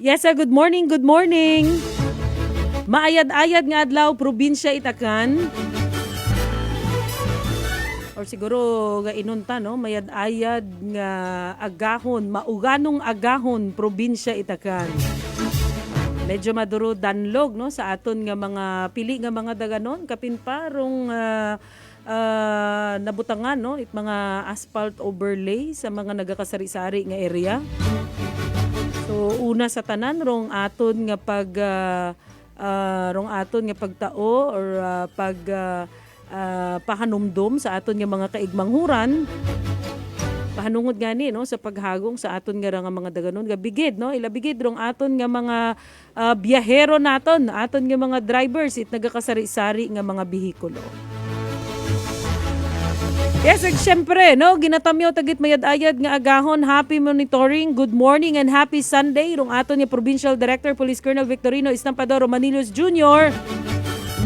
Yes, good morning, good morning. Maayad-ayad nga adlaw probinsya Itacan. Or siguro ga inunta no, mayad-ayad nga agahon, mauganong agahon probinsya Itacan. Medyo maduro danlog no sa aton nga mga pili nga mga daganon kapin parong nabutangan no it mga asphalt overlay sa mga nagakasari-sari nga area. So una sa tanan rong aton nga pagtao or pahanumdom sa aton nga mga kaigmanghuran. Pahanungod gani no sa paghagong sa aton nga mga daganon nga bigid no ilabigid rong aton nga mga biyahero naton, aton nga mga drivers it nagakasari-sari nga mga bihikulo. Yes, syempre, no, ginatamyaw tagit mayad-ayad nga agahon, happy monitoring, good morning and happy Sunday. Rong aton ni Provincial Director Police Colonel Victorino Estampador Manilios Jr.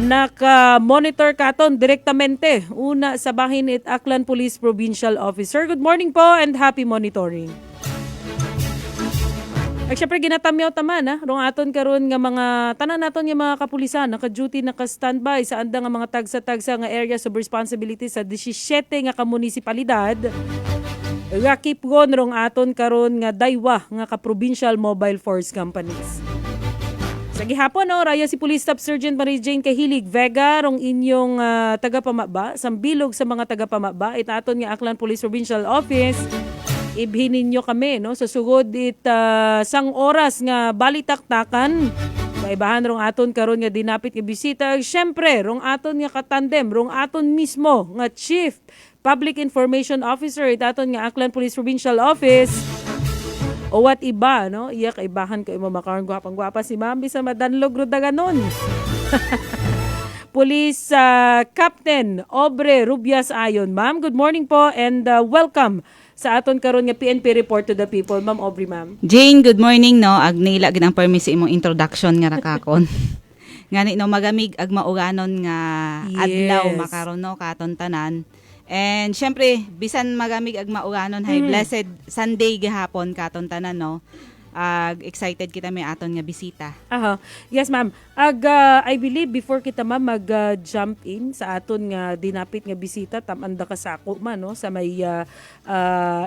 Naka-monitor katon direktamente una sa bahin it Aklan Police Provincial Officer. Good morning po and happy monitoring. Ay syempre ginatamyaw taman rong aton karon nga mga tanan naton nga mga kapulisan naka-duty naka-standby sa anda nga mga tagsa-tagsa nga areas of responsibility sa 17 nga kamunisipalidad. Rakipgon rong aton karon nga daywa nga ka-provincial mobile force companies. Sa gihapon no, raya si Police Staff Sergeant Mary Jane Kahilig Vega rong inyong taga-pamaba, sambilog sa mga taga-pamaba it aton nga Aklan Police Provincial Office. Ibhinin nyo kami no sa sugod it sang oras nga balitaktakan maibahan rong aton karon nga dinapit nga bisita syempre rong aton nga katandem rong aton mismo nga Chief Public Information Officer it aton nga Aklan Police Provincial Office o what iba no iya kaibahan kay mo makaron gwapang-gwapa si Ma'am bisa madanlog ro daganon. Police Captain Obre Rubias Ayon. Ma'am, good morning po and welcome sa aton karon nga PNP report to the people. Ma'am Aubrey, ma'am. Jane, good morning no. Agnila gid ang permis imong introduction nga rakakon. Ngani no magamig ag mauganon nga adlaw makaron no katon tanan. And syempre bisan magamig ag mauganon hay blessed Sunday gihapon katon tanan no. Excited kita may aton nga bisita. Aha. Yes, ma'am. I believe before kita ma'am mag-jump in sa aton nga dinapit nga bisita tamanda ka sako man no sa may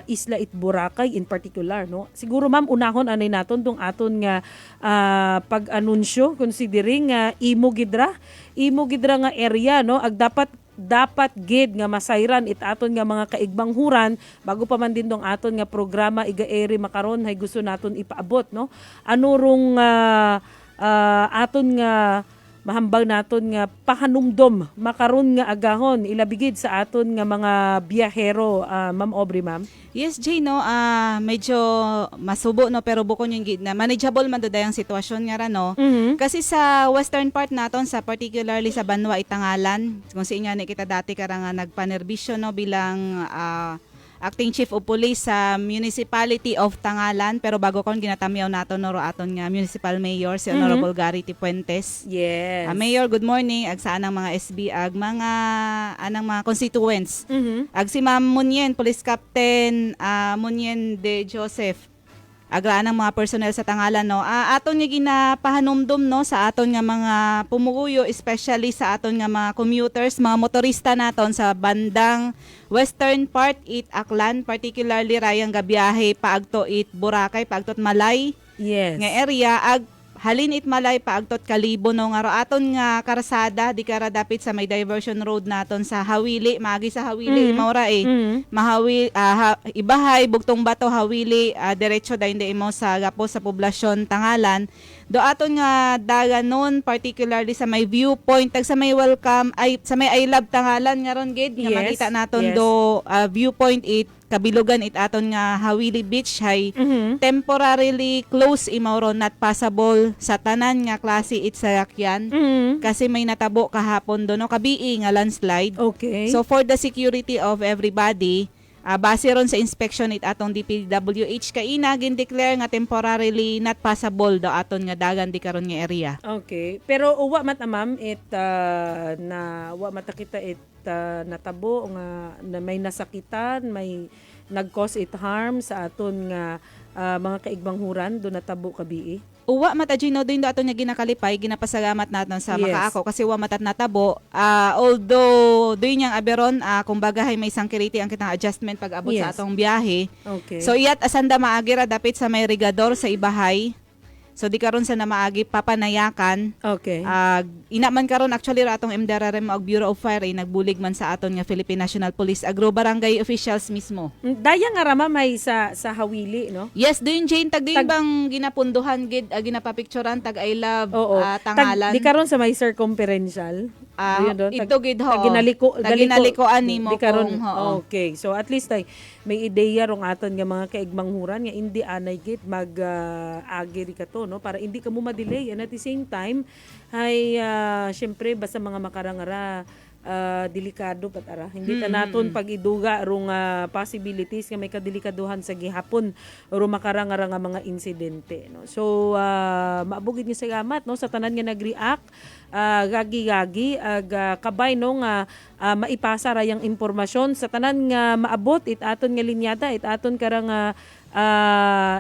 Isla Boracay in particular no. Siguro ma'am unahon anay naton tong aton nga pag-anunsyo considering imo gidra nga area no ag dapat gid nga masayran it aton nga mga kaigmanghuran bago pa man din dong aton nga programa iga-eri makaron hay gusto naton ipaabot no ano rong aton nga mahambal naton nga pahanumdom makaron nga agahon ilabigid sa aton nga mga biyahero. Ma'am Aubrey, ma'am. Yes, Jay, no, medyo masubo no pero bukon yung gid na manageable man dayang sitwasyon nga ra no. Kasi sa western part naton sa particularly sa Banwa Itangalan kung si inya ni kita dati kara nga nagpanerbisyo no bilang Acting Chief of Police sa Municipality of Tangalan pero bago kon ginatamyaw naton no aton nga Municipal Mayor si Honorable Gary T. Puentes. Yes. Mayor, good morning ag sa anang mga SB ag mga anang mga constituents. Ag si Ma'am Munyen, Police Captain Munyen de Joseph. Agraan ng mga personnel sa Tangalan no. Aton nga ginapahanumdum no sa aton nga mga pumuguyo especially sa aton nga mga commuters, mga motorista naton sa bandang western part it Aklan, particularly rayang gabiyahe paagto it Boracay, paagto Malay. Yes. Nga area ag halin it Malay paagtot Kalibo no nga aton nga karsada di kara dapit sa may diversion road naton sa Hawili maagi sa Hawili maura mahawi Ibahay Bugtong Bato Hawili diretso dayon imo sa gapo sa poblasyon Tangalan do aton nga daganon particularly sa may viewpoint tag sa may welcome ay sa may I Love Tangalan nga ron gid nga makita naton do viewpoint it kabilugan it aton nga Hawili Beach hay temporarily close imawro not passable sa tanan nga klase it sakyan kasi may natabo kahapon do no kabii nga landslide. Okay. So for the security of everybody base ron sa inspection it atong DPWH kaina gin-declare nga temporarily not passable do aton nga dagan di karon nga area. Okay. Pero uwa mata ma'am it na wa mata kita it natabo nga na may nasakitan, may nag-cause it harm sa aton nga mga kaigmanghuran do natabo kabii. Uwa mata Gino doon dato niya ginakalipay, ginapasalamat natin sa Yes. makaako kasi uwa matat natabo. Although doon niyang aberon, kumbaga hay may security ang kitang adjustment pag abot sa Yes. atong biyahe. Okay. So iyat asanda maagira dapit sa may rigador sa ibahay. So di karon sa na maagi papanayakan. Okay. Ina man karon actually ra atong MDRRM og Bureau of Fire ay nagbulig man sa aton nga Philippine National Police agro barangay officials mismo. Daya nga rama may sa Hawili, no? Yes, doon Jane tag Tag- bang ginapunduhan gid ginapapicturean tag I love Oo. tangalan. Di karon sa may circumferential. Ayun doon. Ito gid ho. Ginalikoan nimo di karon. kung, oo. Okay. So at least ay may ideya rong aton nga mga kaigmanghuran nga hindi anay gid mag agi kato, no, para hindi ka mo ma-delay, and at the same time ay syempre basta mga makarangara delikado patara. Hindi ta naton pag iduga rong possibilities nga may kadelikaduhan sa gihapon o makarangara nga mga insidente, no. So maabugid nga salamat, no, sa tanan nga nag-react, gagi-gagi ag kabay no nga maipasa ra yang impormasyon sa tanan nga maabot it aton nga linyada, it aton karang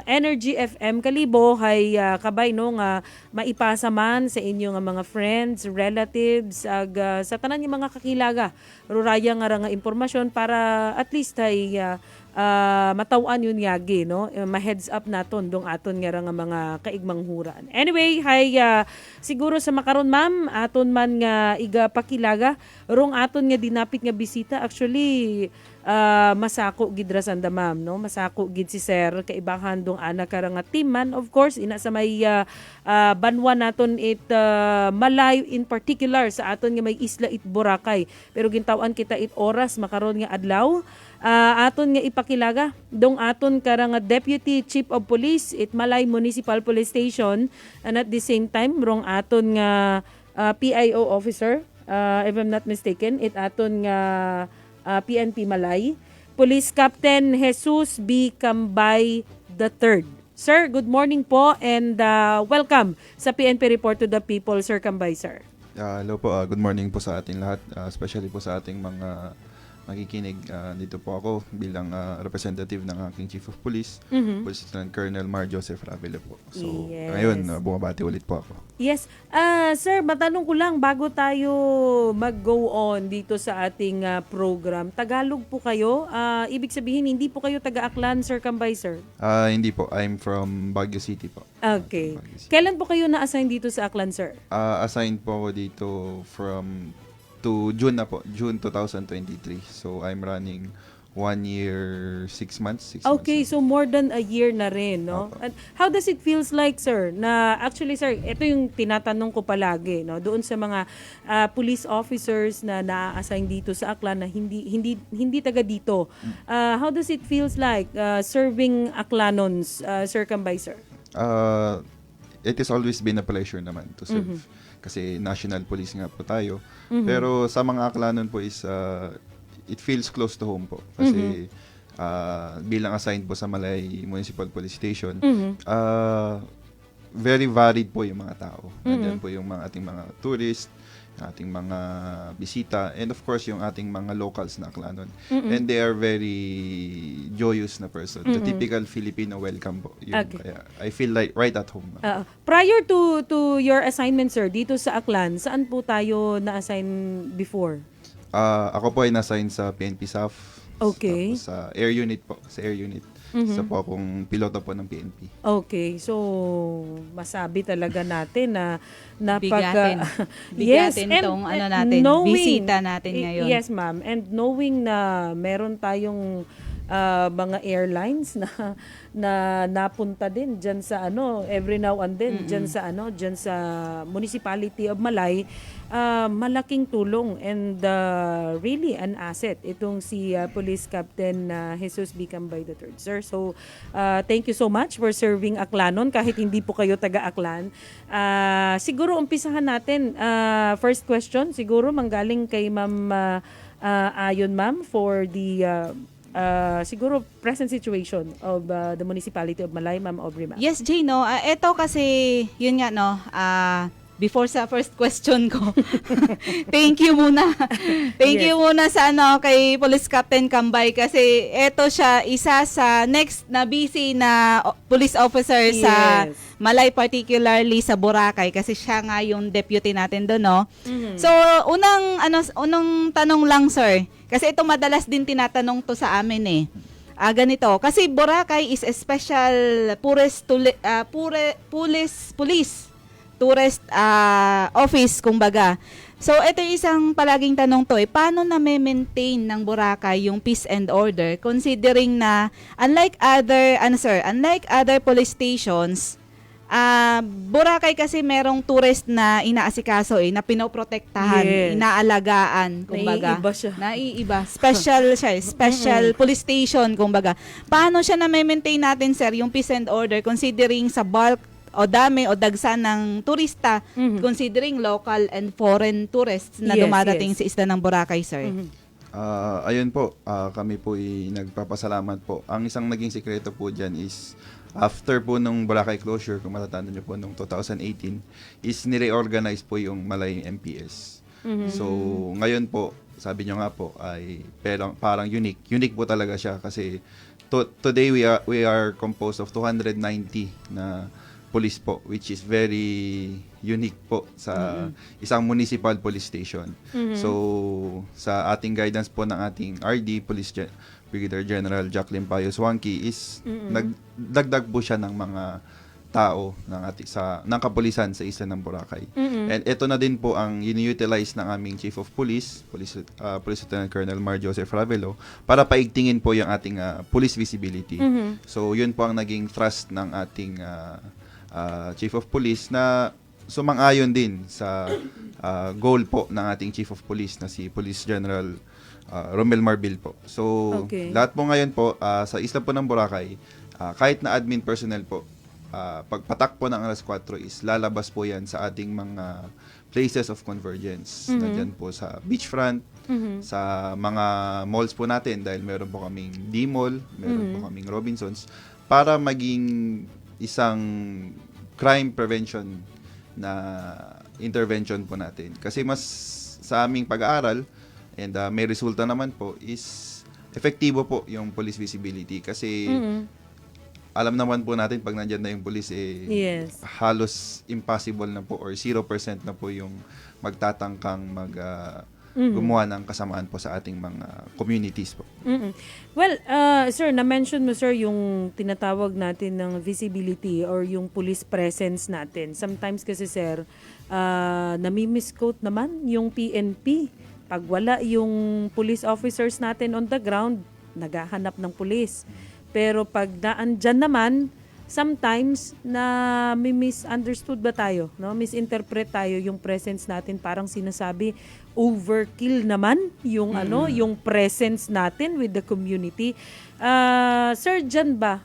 Energy FM Kalibo hay kabay no nga maipasa man sa inyo nga mga friends, relatives ag sa tanan nga mga kakilaga ruraya nga ra nga impormasyon para at least ay matawan yun yagi, no, ma-heads up naton dong aton nga ra nga mga kaigmanghuran. Anyway, hay siguro sa makaron ma'am aton man nga iga pakilaga rong aton nga dinapit nga bisita actually masako gid ra sanda ma'am, no, masako gid si sir kaibahan dong ana kara nga team man of course ina sa may banwa naton it Malay in particular sa aton nga may isla it Boracay pero gintawan kita it oras makaron nga adlaw. Aton nga ipakilaga dong aton kara nga Deputy Chief of Police it Malay Municipal Police Station, and at the same time rong aton nga PIO officer, if I'm not mistaken, it aton nga PNP Malay, Police Captain Jesus B. Cambay III. Sir, good morning po and welcome sa PNP Report to the People, Sir Cambay, sir. Hello po, good morning po sa ating lahat, especially po sa ating mga nakikinig. Dito po ako bilang representative ng aking Chief of Police, Police Lieutenant Colonel Mar Joseph Ravelo po. So, Yes. ngayon, bumabati ulit po ako. Yes. Sir, matanong ko lang bago tayo mag-go on dito sa ating program. Tagalog po kayo? Ibig sabihin, hindi po kayo taga-Aklan, Sir Cambay, sir? Hindi po, I'm from Baguio City po. Okay. Baguio City. Kailan po kayo na-assign dito sa Aklan, sir? Assigned po ako dito to June na po, June 2023. So, I'm running 1 year, 6 months. 6 Okay, months. so more than a year na rin, no? Opo. And how does it feels like, sir? Na actually, sir, ito yung tinatanong ko palagi, no? Doon sa mga police officers na na-assign dito sa Aklan na hindi taga dito. How does it feels like serving Aklanons, Sir Cambay, sir? It has always been a pleasure naman to serve. Kasi national police nga po tayo. Pero sa mga Aklanon po is it feels close to home po. Kasi bilang assigned po sa Malay Municipal Police Station, very varied po yung mga tao. Nandiyan po yung ating mga tourists, ating mga bisita, and of course yung ating mga locals na Aklanon. And they are very joyous na person. The typical Filipino welcome po. Yun, Okay. kaya I feel like right at home. Prior to your assignment, sir, dito sa Aklan, saan po tayo na-assign before? Ako po ay na-assign sa PNP SAF. Okay. Tapos sa air unit po. Sa air unit. Isa po akong piloto po ng PNP. Okay, so masabi talaga natin na Bigatin. yes, Bigatin and tong ano natin, bisita natin ngayon. Yes, ma'am. And knowing na meron tayong mga airlines na napunta din diyan sa every now and then diyan sa Municipality of Malay, malaking tulong and really an asset itong si Police Captain Jesus B. Cambay III, sir. So thank you so much for serving Aklanon kahit hindi po kayo taga-Aklan. Siguro umpisahan natin, first question siguro manggaling kay Ma'am Ayon, ma'am, for the siguro present situation of the Municipality of Malay, Ma'am Aubrey, ma'am. Yes, Jay, no. Ito kasi, yun nga, no, before sa first question ko, thank you muna. Thank you muna sa kay Police Captain Cambay kasi ito siya isa sa next na busy na police officer sa Yes. Malay, particularly sa Boracay kasi siya nga yung deputy natin doon, no? So, unang tanong lang, sir. Kasi ito madalas din tinatanong to sa amin eh. Ganito, kasi Boracay is a special police tourist office, kumbaga. So, ito yung isang palaging tanong to paano na maintain ng Boracay yung peace and order considering na unlike other police stations, Boracay kasi merong tourist na inaasikaso na pinoprotektahan, Yes. inaalagaan, kumbaga. Naiiba siya. Naiiba. Special siya, special police station, kumbaga. Paano siya na maintain natin, sir, yung peace and order considering sa bulk o dami o dagsa ng turista, considering local and foreign tourists na Yes, dumadating yes. sa isla ng Boracay, sir? Ayun po, kami po nagpapasalamat po. Ang isang naging sikreto po dyan is after po nung Boracay closure, kung matatanda nyo po, nung 2018, is nire-organize po yung Malay MPS. So, ngayon po, sabi nyo nga po, ay parang unique. Unique po talaga siya kasi today we are composed of 290 na police po, which is very unique po sa isang municipal police station. So, sa ating guidance po ng ating RD, Brigadier General Jacqueline Payos Wangki, is nagdagdag po siya ng mga tao ng kapulisan sa isla ng Boracay. And ito na din po ang ini-utilize ng aming Chief of Police Lieutenant Colonel Mar Joseph Ravelo, para paigtingin po yung ating police visibility. So, yun po ang naging thrust ng ating Chief of Police na sumang-ayon din sa goal po ng ating Chief of Police na si Police General Romel Marbil po. So, lahat po ngayon po sa isla po ng Boracay, kahit na admin personnel po, pagpatak po ng alas 4 is lalabas po yan sa ating mga places of convergence. Nandyan po sa beachfront, sa mga malls po natin, dahil meron po kaming D-Mall, meron po kaming Robinsons, para maging isang crime prevention na intervention po natin. Kasi mas sa aming pag-aaral, and may resulta naman po, is efektibo po yung police visibility. Kasi alam naman po natin pag nandyan na yung police, Yes. halos impossible na po or 0% na po yung magtatangkang gumawa ng kasamaan po sa ating mga communities po. Well, sir, na-mention mo, sir, yung tinatawag natin ng visibility or yung police presence natin. Sometimes kasi, sir, nami-misquote naman yung PNP. Pag wala yung police officers natin on the ground, naghahanap ng police. Pero pag naandyan naman, sometimes na may misunderstood ba tayo, no? Misinterpret tayo yung presence natin, parang sinasabi overkill naman yung yung presence natin with the community. Sir, dyan ba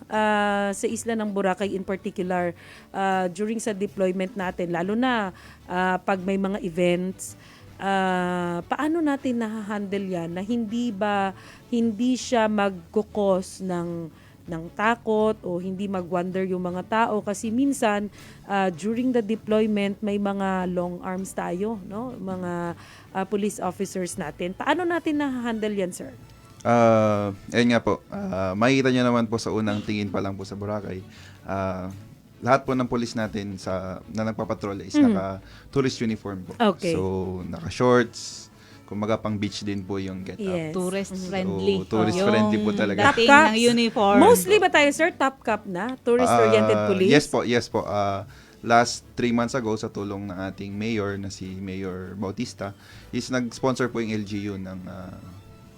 sa isla ng Boracay in particular, during sa deployment natin, lalo na pag may mga events, paano natin na-handle yan na hindi siya magkukos ng takot o hindi mag-wonder yung mga tao, kasi minsan during the deployment may mga long arms tayo, no? Mga police officers natin. Paano natin na-handle yan, sir? Ayun nga po, makikita nyo naman po sa unang tingin pa lang po sa Boracay, lahat po ng police natin na nagpapatrol is naka-tourist uniform po. Okay. So, naka-shorts, kumaga pang beach din po yung get up. Yes. Tourist friendly. So, tourist friendly po talaga. Dating Top ng uniform. Mostly ba tayo, sir, top cap na? Tourist-oriented police? Yes po. Last 3 months ago, sa tulong ng ating mayor na si Mayor Bautista, is nag-sponsor po yung LGU ng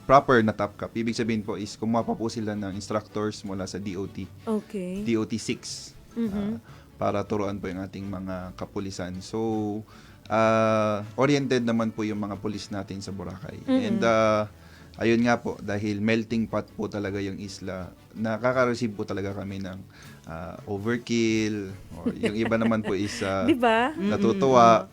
proper na top cap. Ibig sabihin po is kumuha pa po sila ng instructors mula sa DOT. Okay. DOT 6. Para turuan po yung ating mga kapulisan. So, oriented naman po yung mga pulis natin sa Boracay. And ayun nga po, dahil melting pot po talaga yung isla, nakaka-receive po talaga kami ng overkill, or yung iba naman po is Diba? natutuwa.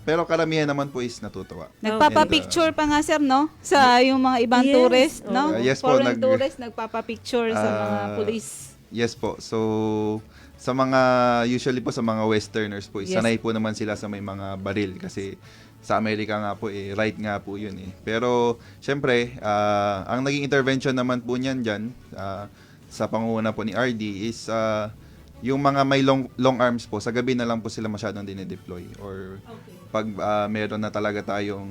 Pero karamihan naman po is natutuwa. Nagpapapicture pa nga, sir, no? Sa yung mga ibang Yes. tourist, no? Yes po, Foreign tourist, nagpapapicture sa mga police. Yes po. So, usually po sa mga westerners po, Yes. sanay po naman sila sa may mga baril kasi sa Amerika nga po right nga po yun Pero syempre, ang naging intervention naman po niyan dyan sa pangunguna po ni RD is yung mga may long arms po, sa gabi na lang po sila masyadong dinedeploy. Or pag meron na talaga tayong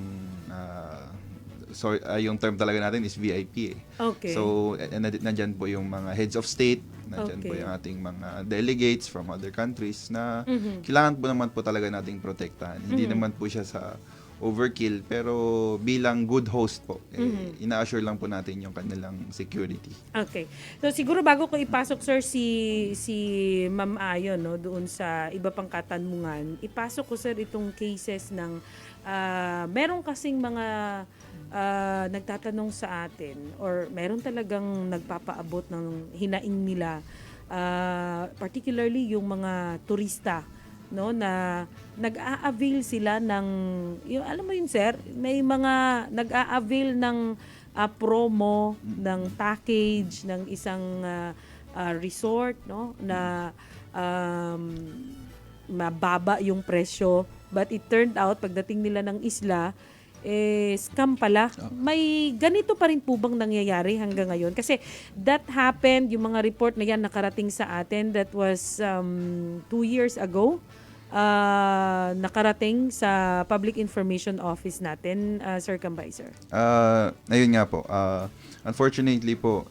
yung term talaga natin is VIP eh. Okay. So, nandyan po yung mga heads of state, nandyan po Okay. yung ating mga delegates from other countries na kailangan po naman po talaga nating protektahan. Hindi naman po siya sa overkill, pero bilang good host po, ina-assure lang po natin yung kanilang security. Okay. So siguro bago ko ipasok sir si Ma'am Ayon no doon sa iba pang katanungan, ipasok ko sir itong cases ng meron kasing mga nagtatanong sa atin or meron talagang nagpapaabot ng hinaing nila, particularly yung mga turista no na nag-a-avail sila ng yung alam mo yun sir, may mga nag-a-avail ng promo ng package ng isang resort no na mababa yung presyo, but it turned out pagdating nila ng isla scam pala. May ganito pa rin po bang nangyayari hanggang ngayon? Kasi that happened, yung mga report na yan nakarating sa atin, that was 2 years ago. Nakarating sa Public Information Office natin, Sir Cambay, sir. Ayun nga po. Unfortunately po,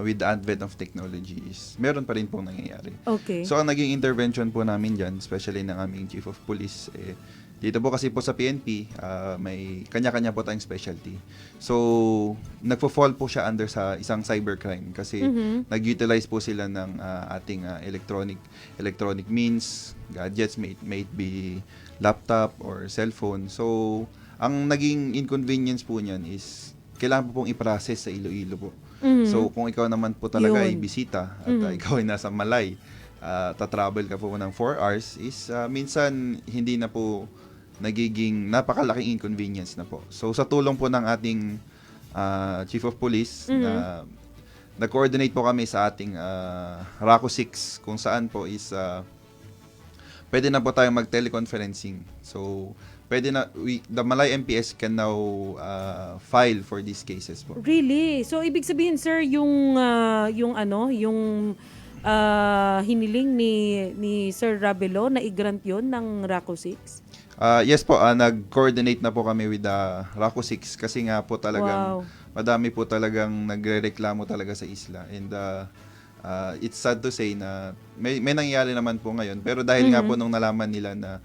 with the advent of technologies, meron pa rin pong nangyayari. Okay. So, ang naging intervention po namin dyan, especially ng aming Chief of Police, dito po kasi po sa PNP, may kanya-kanya po tayong specialty. So, nagpo-fall po siya under sa isang cybercrime kasi nag-utilize po sila ng ating electronic means, gadgets, may it be laptop or cellphone. So, ang naging inconvenience po niyan is kailangan po pong i-process sa Iloilo po. So, kung ikaw naman po talaga ay bisita at ikaw ay nasa Malay, tatravel ka po ng 4 hours, is minsan hindi na po nagiging napakalaking inconvenience na po. So, sa tulong po ng ating Chief of Police, nag-coordinate po kami sa ating RACO 6, kung saan po is pwede na po tayong mag-teleconferencing. So, pwede na, the Malay MPS can now file for these cases po. Really? So ibig sabihin sir, yung hiniling ni Sir Rabelo na i-grant yon ng RACO 6? Yes po, nag-coordinate na po kami with the RACO 6 kasi nga po talagang madami po talagang nagrereklamo talaga sa isla. And it's sad to say na may nangyayari naman po ngayon, pero dahil nga po nung nalaman nila na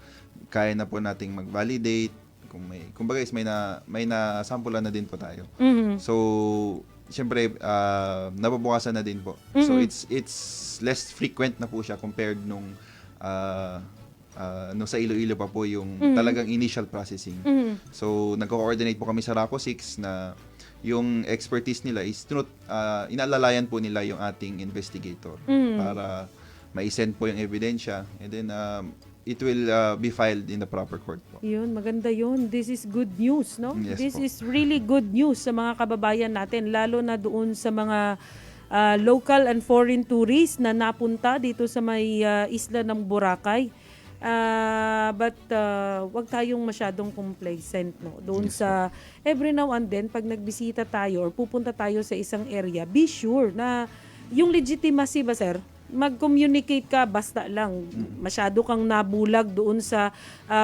kaya na po nating mag-validate, kumbaga is may nasampulan na din po tayo. So, siyempre, nababawasan na din po. So, it's less frequent na po siya compared nung sa Iloilo pa po yung talagang initial processing. So, nagko-coordinate po kami sa RACO 6 na yung expertise nila is inaalalayan po nila yung ating investigator para ma-send po yung ebidensya, and then it will be filed in the proper court po. Yun, maganda yun. This is good news, no? Yes This po. is really good news sa mga kababayan natin, lalo na doon sa mga local and foreign tourists na napunta dito sa may isla ng Boracay. But wag tayong masyadong complacent no doon sa every now and then pag nagbisita tayo or pupunta tayo sa isang area, be sure na yung legitimacy ba sir, mag-communicate ka, basta lang masyado kang nabulag doon sa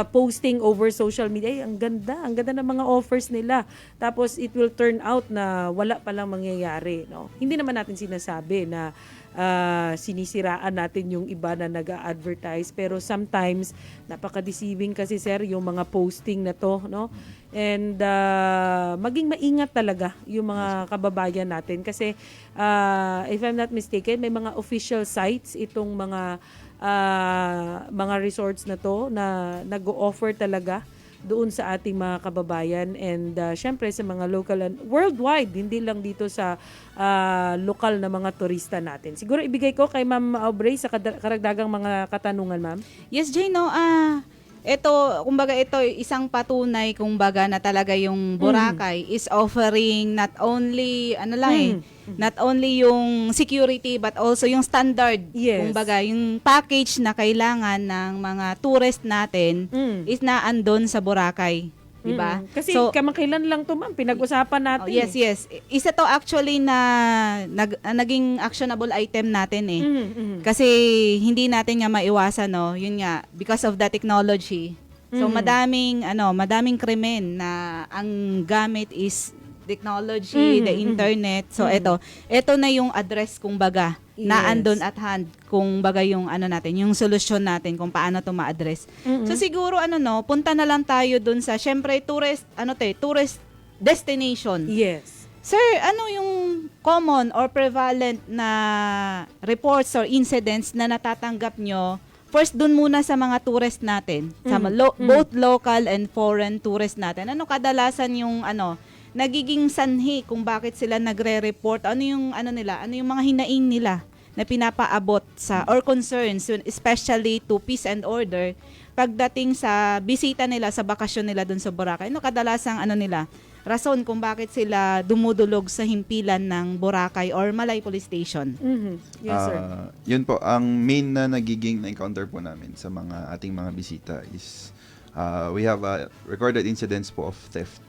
posting over social media. Ay, ang ganda ng mga offers nila, tapos it will turn out na wala palang mangyayari, no? Hindi naman natin sinasabi na sinisiraan natin yung iba na nag-a-advertise, pero sometimes napaka-deceiving kasi sir yung mga posting na to, no? And maging maingat talaga yung mga kababayan natin kasi if I'm not mistaken, may mga official sites itong mga resorts na to na nag-o-offer talaga doon sa ating mga kababayan, and syempre sa mga local and worldwide, hindi lang dito sa lokal na mga turista natin. Siguro ibigay ko kay Ma'am Aubrey sa karagdagang mga katanungan, ma'am. Yes, Jay, no. Ito, kumbaga ito isang patunay kumbaga na talaga yung Boracay is offering not only not only yung security but also yung standard. Yes. Kumbaga yung package na kailangan ng mga tourist natin is naandun sa Boracay. di ba? Kasi kamakailan lang to, ma'am, pinag-usapan natin. yes. Isa to actually na naging actionable item natin eh. Kasi hindi natin nga maiwasan, no. Yun nga, because of the technology. So madaming krimen na ang gamit is technology, the internet. So ito na yung address kumbaga na andon at hand kung baga yung yung solusyon natin kung paano to ma-address. So siguro punta na lang tayo dun sa syempre tourist destination. Yes. Sir, ano yung common or prevalent na reports or incidents na natatanggap nyo? First, dun muna sa mga tourist natin, sa both local and foreign tourist natin. Ano kadalasan yung nagiging sanhi kung bakit sila nagre-report? Ano yung nila? Ano yung mga hinaing nila na pinapaabot sa or concerns, especially to peace and order pagdating sa bisita nila sa bakasyon nila dun sa Boracay? Ano kadalasang nila? Rason kung bakit sila dumudulog sa himpilan ng Boracay or Malay Police Station. Yes, sir. Yun po, ang main na nagiging na-encounter po namin sa mga ating mga bisita is we have recorded incidents po of theft.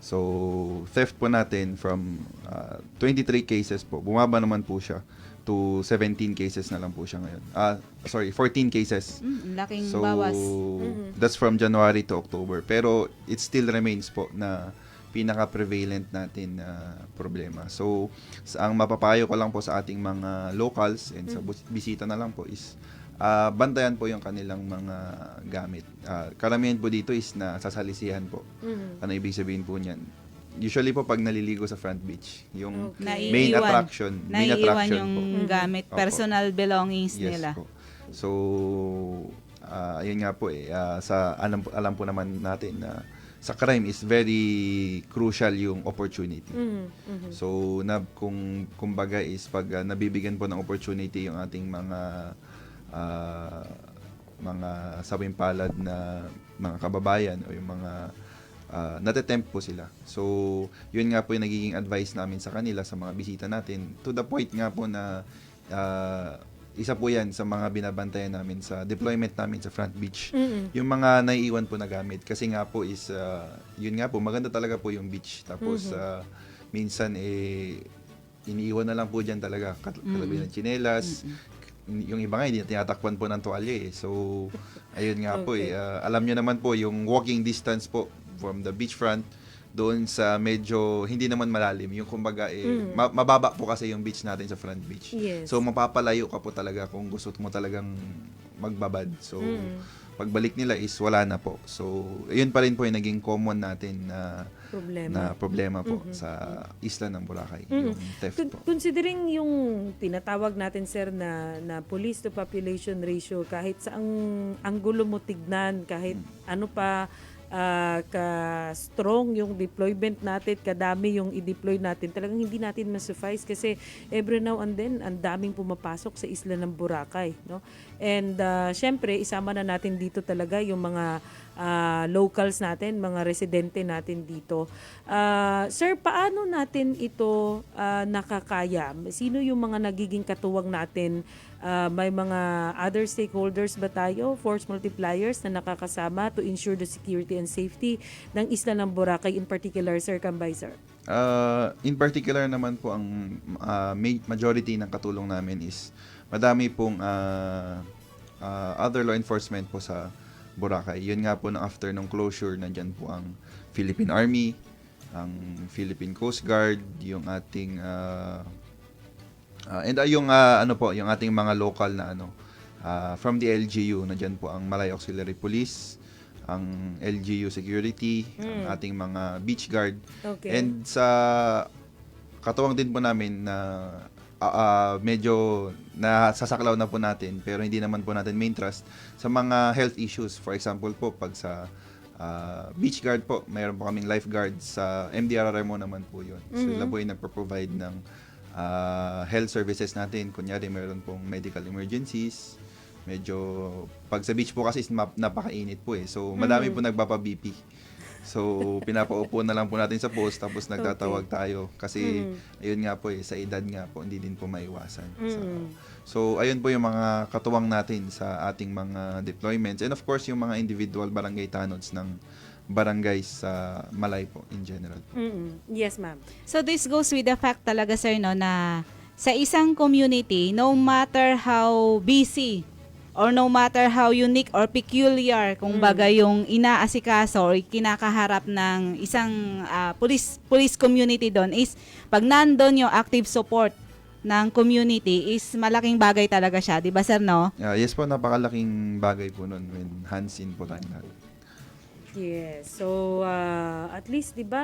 So, theft po natin from 23 cases po. Bumaba naman po siya to 17 cases na lang po siya ngayon. 14 cases. Laking So, bawas. that's from January to October. Pero, it still remains po na pinaka-prevalent natin na problema. So, ang mapapayo ko lang po sa ating mga locals and sa bisita na lang po is bantayan po yung kanilang mga gamit. Karamihan po dito is na sasalisihan po. Ano ibig sabihin po niyan? Usually po pag naliligo sa front beach, yung main attraction yung po. gamit, personal belongings Yes nila. po. So, ayun nga po alam po naman natin na sa crime is very crucial yung opportunity. So, kumbaga is pag nabibigyan po ng opportunity yung ating mga sabimpalad na mga kababayan o yung mga natatempt po sila. So, yun nga po yung nagiging advice namin sa kanila, sa mga bisita natin. To the point nga po na isa po yan sa mga binabantayan namin sa deployment namin sa front beach. Yung mga naiiwan po na gamit. Kasi nga po is, yun nga po, maganda talaga po yung beach. Tapos, minsan iniiwan na lang po dyan talaga. Katabi ng tsinelas. Yung iba nga, hindi na tinatakpan po ng tuwalya eh. So, ayun nga po alam nyo naman po, yung walking distance po from the beachfront doon sa medyo hindi naman malalim. Yung kumbaga mababa po kasi yung beach natin sa front beach. Yes. So, mapapalayo ka po talaga kung gusto mo talagang magbabad. So, pagbalik nila is wala na po. So, yun pa rin po yung naging common natin na problema po sa isla ng Boracay, yung theft po. Considering yung tinatawag natin, sir, na police to population ratio, kahit sa ang gulo mo tignan, kahit ano pa ka-strong yung deployment natin, kadami yung i-deploy natin, talagang hindi natin ma-suffice kasi every now and then, ang daming pumapasok sa isla ng Boracay, no? And syempre, isama na natin dito talaga yung mga locals natin, mga residente natin dito. Sir, paano natin ito nakakaya? Sino yung mga nagiging katuwang natin? May mga other stakeholders ba tayo, force multipliers na nakakasama to ensure the security and safety ng isla ng Boracay, in particular, Sir Cambay, sir? In particular naman po, ang majority ng katulong namin is madami pong other law enforcement po sa Boracay. Yun nga po, after ng closure, nandyan po ang Philippine Army, ang Philippine Coast Guard, yung ating yung ating mga local na from the LGU, nandyan po ang Malay Auxiliary Police, ang LGU Security, ang ating mga beach guard. Okay. And sa katuwang din po namin na medyo nasasaklaw na po natin, pero hindi naman po natin main trust sa mga health issues. For example po, pag sa beach guard po, mayroon po kaming lifeguard. Sa MDRRMO naman po yun. So, sila po yung nagpo-provide ng health services natin. Kunyari, mayroon pong medical emergencies. Medyo, pag sa beach po kasi napakainit po eh. So, madami po nagpapa-BP. So, pinapaupo na lang po natin sa post, tapos nagtatawag tayo. Kasi, ayun nga po sa edad nga po, hindi din po maiwasan. So, ayun po yung mga katuwang natin sa ating mga deployments. And of course, yung mga individual barangay tanods ng barangays sa Malay po in general. Yes, ma'am. So this goes with the fact talaga, sir, no, na sa isang community, no matter how busy or no matter how unique or peculiar kung baga yung inaasikaso or kinakaharap ng isang police community doon is pag nandun yung active support ng community is malaking bagay talaga siya, di ba, sir, no? Yes po, napakalaking bagay po nun when hands in po tayo lahat. Yes. So at least 'di ba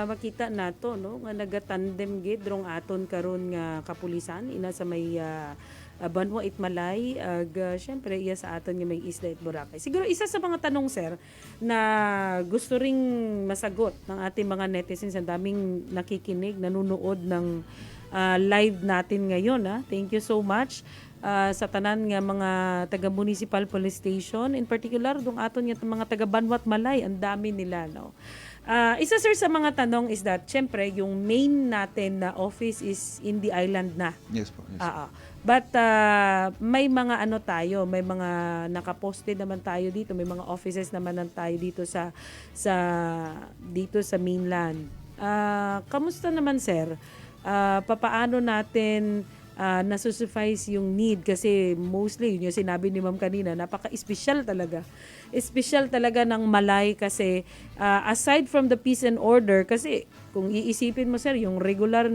makita nato no nga nagatandem gid rong aton karon nga kapulisan ina sa may Banwa Itmalay syempre iya sa aton nga may Isla at Boracay. Siguro isa sa mga tanong, sir, na gusto ring masagot ng ating mga netizens, ang daming nakikinig, nanonood ng live natin ngayon. Thank you so much sa tanan nga mga taga Municipal Police Station, in particular dong aton nga mga taga Banwa at Malay, ang dami nila, no. Isa, sir, sa mga tanong is that syempre yung main natin na office is in the island na. Yes po. Yes. But may mga tayo, may mga nakaposte naman tayo dito, may mga offices naman tayo dito sa dito sa mainland. Kamusta naman, sir? Papaano natin nasusuffice yung need, kasi mostly yun yung sinabi ni ma'am kanina, napaka-espesyal talaga. Espesyal talaga ng Malay kasi aside from the peace and order, kasi kung iisipin mo, sir, yung regular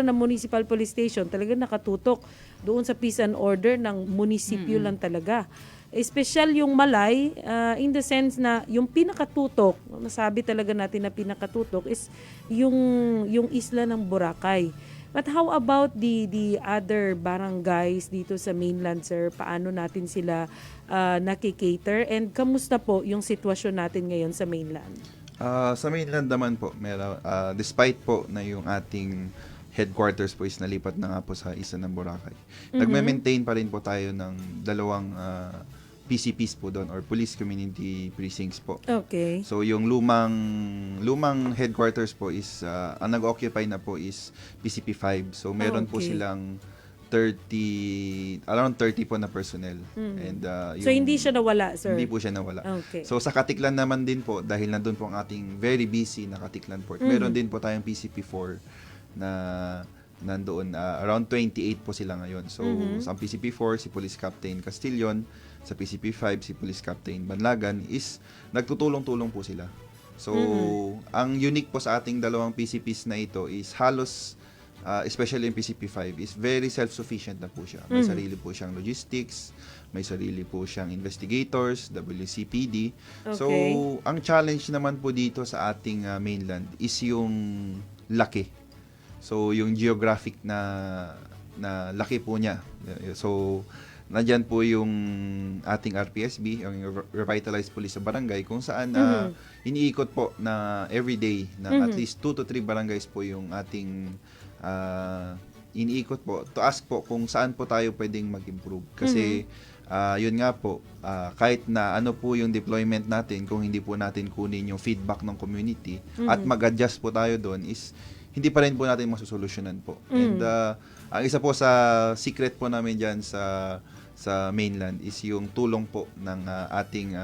na municipal police station talaga nakatutok doon sa peace and order ng munisipyo lang talaga. Espesyal yung Malay in the sense na yung pinakatutok, nasabi talaga natin na pinakatutok is yung isla ng Boracay. But how about the other barangays dito sa mainland, sir? Paano natin sila nakikater? And kamusta po yung sitwasyon natin ngayon sa mainland? Sa mainland naman po, despite po na yung ating headquarters po is nalipat na nga po sa Isla ng Boracay. Nagme-maintain pa rin po tayo ng dalawang PCPs po doon, or Police Community Precincts po. Okay. So yung lumang headquarters po is ang nag-occupy na po is PCP 5. So meron po Okay. silang around 30 po na personnel. And So hindi siya nawala, sir? hindi po siya nawala. Okay. So sa Katiklan naman din po, dahil nandun po ang ating very busy na Katiklan Port, meron din po tayong PCP 4 na nandoon. Around 28 po sila ngayon. So sa PCP 4, si Police Captain Castillon, sa PCP 5, si Police Captain Banlagan, is nagtutulong-tulong po sila. So ang unique po sa ating dalawang PCPs na ito is halos especially yung PCP 5 is very self-sufficient na po siya. May sarili po siyang logistics, may sarili po siyang investigators, WCPD. So, Okay. ang challenge naman po dito sa ating mainland is yung laki. So, yung geographic na laki po niya. So, nandyan po yung ating RPSB, yung Revitalized Police sa Barangay, kung saan iniikot po na everyday na at least 2 to 3 barangays po yung ating iniikot po to ask po kung saan po tayo pwedeng mag-improve. Kasi yun nga po, kahit na ano po yung deployment natin, kung hindi po natin kunin yung feedback ng community at mag-adjust po tayo doon, is hindi pa rin po natin masusolusyonan po. And ang isa po sa secret po namin dyan sa mainland is yung tulong po ng ating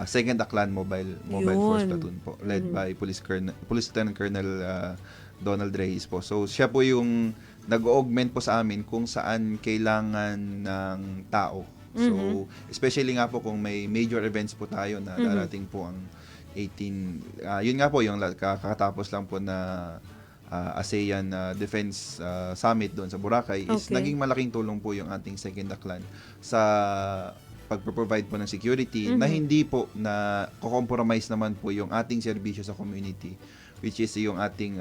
Second Aklan Mobile Force Platoon po, led by Police Lieutenant Colonel Donald Reyes po. So siya po yung nag-augment po sa amin kung saan kailangan ng tao. So especially nga po kung may major events po tayo na darating po ang 18, yun nga po yung kakatapos lang po na ASEAN Defense Summit doon sa Boracay, is naging malaking tulong po yung ating Second Aklan sa pag-provide po ng security na hindi po na compromise naman po yung ating serbisyo sa community, which is yung ating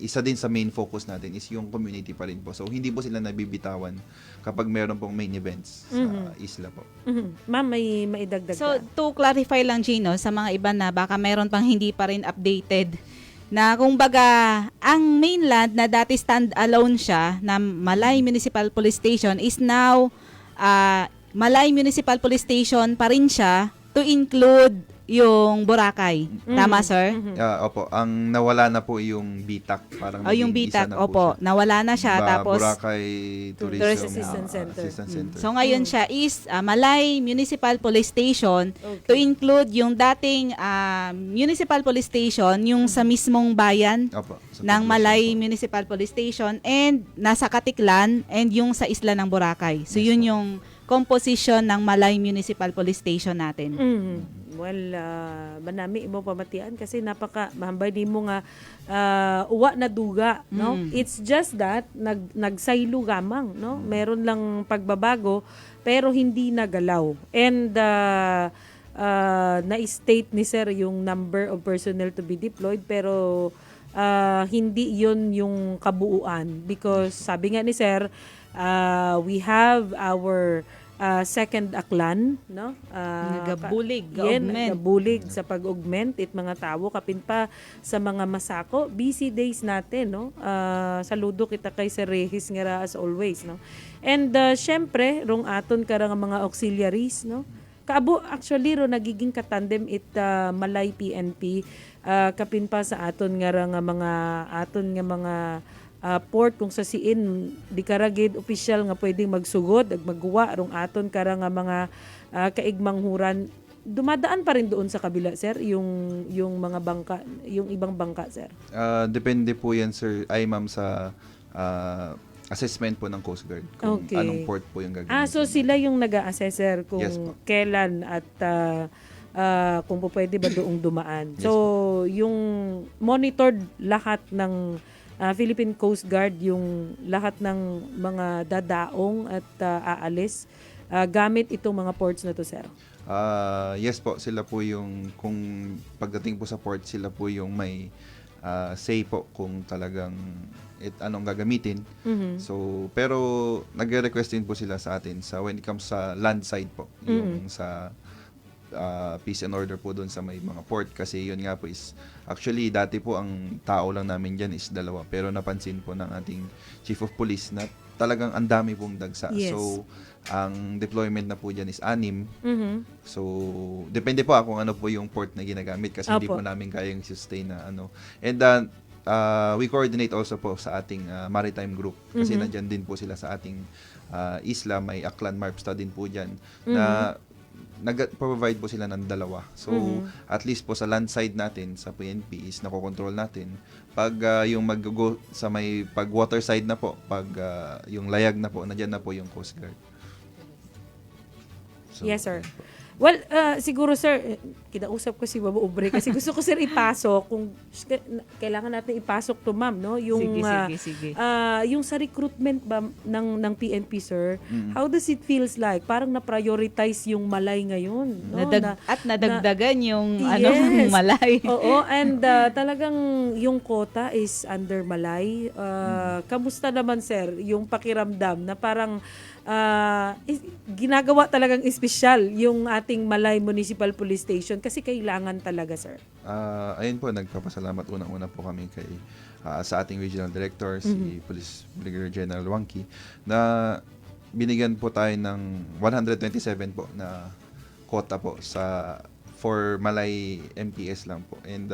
isa din sa main focus natin is yung community pa rin po. So hindi po sila nabibitawan kapag meron pong main events sa isla po. Ma'am, may maidagdag So, ka? to clarify lang, Gino, sa mga iba na baka meron pang hindi pa rin updated, na kung baga, ang mainland na dati stand-alone siya, na Malay Municipal Police Station, is now Malay Municipal Police Station pa rin siya to include yung Boracay. Tama, sir? Opo, ang nawala na po yung BTAC. Parang Yung naging isa BTAC, na po opo, siya. nawala na siya. Tapos, Boracay Tourist Tourism Assistance Center. Assistance Center. so ngayon siya is Malay Municipal Police Station, Okay. to include yung dating Municipal Police Station, yung sa mismong bayan Opo, sa ng population Malay po. Municipal Police Station, and nasa Katiklan, and yung sa isla ng Boracay. So yun yung composition ng Malay Municipal Police Station natin. Well, manami mo pamatian kasi napaka mahambay di mo nga uwa na duga, no? It's just that nagsaylo gamang, no? Meron lang pagbabago pero hindi nagalaw. And na-state ni sir yung number of personnel to be deployed pero hindi yun yung kabuuan because sabi nga ni sir, we have our second aklan, no? Nagabulig, nagabulig sa pag-augment it mga tawo kapin pa sa mga masako busy days natin, no? Saludo kita kay Sir Regis nga ra as always, no? And syempre rong aton karang mga auxiliaries, no? Kaabo actually ro nagiging katandem it Malay PNP kapin pa sa aton nga ra nga mga aton nga mga port kung sa siin di karagid official nga pwedeng magsugod ag magguwa rong aton kara nga mga kaigmanghuran dumadaan pa rin doon sa kabila sir yung mga bangka yung ibang bangka sir. Depende po yan sir ay ma'am sa assessment po ng Coast Guard kung Okay. anong port po yung gagamitin. So sila yung nag-a-assess sir kung Yes po. kailan at kung po pwede ba doong dumaan. Yes So yung monitored lahat ng Philippine Coast Guard yung lahat ng mga dadaong at aalis gamit itong mga ports na to sir. Yes po, sila po yung kung pagdating po sa port sila po yung may say po kung talagang anong gagamitin. So pero nagre-request din po sila sa atin sa when it comes sa land side po, yung sa peace and order po doon sa may mga port kasi yun nga po is actually dati po ang tao lang namin dyan is 2 pero napansin po ng ating Chief of Police na talagang ang dami pong dagsa. Yes. So ang deployment na po dyan is 6. So depende po kung ano po yung port na ginagamit kasi hindi Opo. po namin kayang sustain na ano. And we coordinate also po sa ating maritime group kasi nandyan din po sila sa ating isla, may Aklan Marpsta din po dyan na nag-provide po sila ng 2. So, at least po sa land side natin, sa PNP is nakokontrol natin. Pag yung mag-go sa may pag water side na po, pag yung layag na po, nandiyan na po yung Coast Guard. So, Yes sir. Well, siguro sir, kinausap ko si Babo Ubre kasi gusto ko sir ipasok kung kailangan natin ipasok to ma'am, no? Yung Sige. yung sa recruitment ba ng PNP sir, how does it feels like? Parang na-prioritize yung Malay ngayon, no? At nadagdagan yung Yes. Malay. Oo, and talagang yung quota is under Malay. Kamusta naman sir yung pakiramdam na parang ginagawa talagang espesyal yung ating Malay Municipal Police Station kasi kailangan talaga sir. Ayun po, nagpapasalamat unang-una po kami kay sa ating regional director, si Police Brigadier General Wangki, na binigyan po tayo ng 127 po na quota po for Malay MPS lang po. And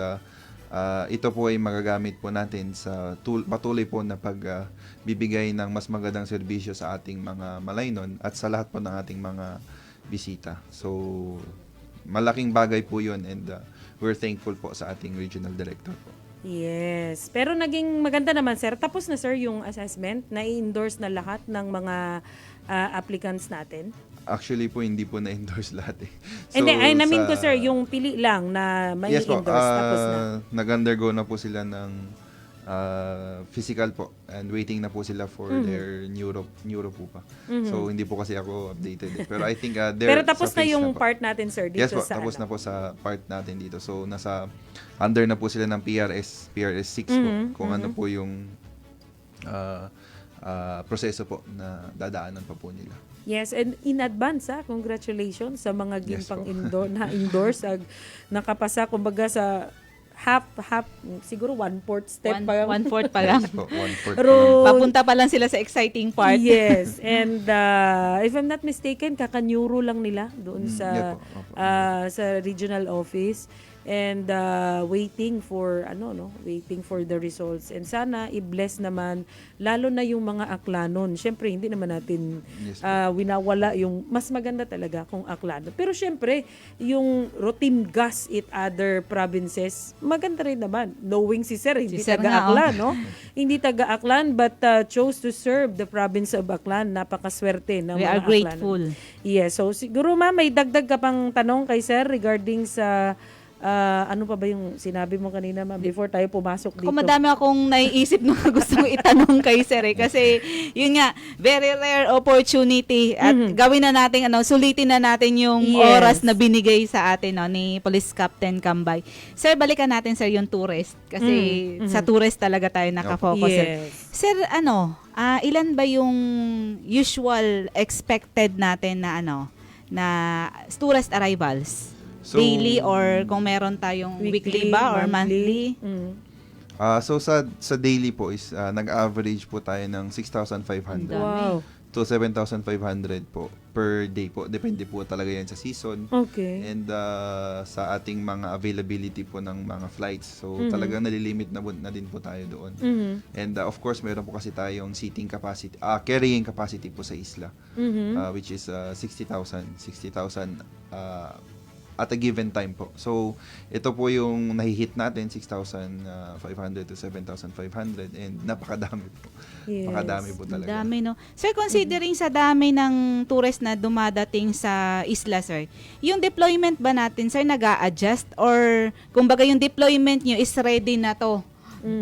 ito po ay magagamit po natin sa patuloy po na pagbibigay ng mas magandang serbisyo sa ating mga Malaynon at sa lahat po ng ating mga bisita. So, malaking bagay po yun and we're thankful po sa ating regional director po. Yes. Pero naging maganda naman sir. Tapos na sir yung assessment, na-endorse na lahat ng mga applicants natin. Actually po, hindi po na-endorse lahat eh. And then, I mean ko sir, yung pili lang na may yes po, endorse tapos na. nag-undergo na po sila ng physical po and waiting na po sila for their neuro po pa. So hindi po kasi ako updated eh. Pero I think Pero tapos sa na phase yung po. part natin sir dito Yes po, sa tapos na po sa part natin dito. So nasa under na po sila ng PRS 6 po kung ano po yung proseso po na dadaanan pa po nila. Yes, and in advance congratulations sa mga Yes gimpang po. na-endorse nakapasa kumbaga sa half, siguro 1/4 step pa. One-fourth pa lang. Po, 1/4 Pero, Papunta pa lang sila sa exciting part. yes. And if I'm not mistaken, kakanyuro lang nila doon sa yeah po, opo. sa regional office and waiting for waiting for the results. And sana i-bless naman lalo na yung mga aklanon. Syempre hindi naman natin Yes winawala yung mas maganda talaga kung aklanon. Pero syempre yung routine gas it other provinces, maganda rin naman. Knowing si Sir, hindi Si Sir taga-Aklan, no? Hindi taga-Aklan but chose to serve the province of Aklan. Napakaswerte ng We mga are grateful. Aklanon. Yes, so siguro ma'am may dagdag ka pang tanong kay Sir regarding sa ano pa ba yung sinabi mo kanina ma'am before tayo pumasok dito? Kung madami akong naiisip na gusto mo itanong kay Sir kasi yun nga, very rare opportunity at gawin na natin, sulitin na natin yung Yes. oras na binigay sa atin ni Police Captain Cambay. Sir, balikan natin sir yung tourist kasi sa tourist talaga tayo nakafocus. Yes. Sir, ilan ba yung usual expected natin na na tourist arrivals? So, Daily or kung meron tayong weekly ba or monthly? So sa daily po is nag-average po tayo ng 6,500 Wow. to 7,500 po per day po. Depende po talaga yan sa season. Okay. And sa ating mga availability po ng mga flights. So talagang nalilimit na din po tayo doon. And of course, meron po kasi tayong seating capacity, carrying capacity po sa isla, which is 60,000 at a given time po. So, ito po yung nahihit natin, 6,500 to 7,500 and napakadami po. Yes. Napakadami po talaga. Dami, no? Sir, considering sa dami ng tourist na dumadating sa isla, sir, yung deployment ba natin, sir, nag-a-adjust? Or, kumbaga, yung deployment nyo is ready na to?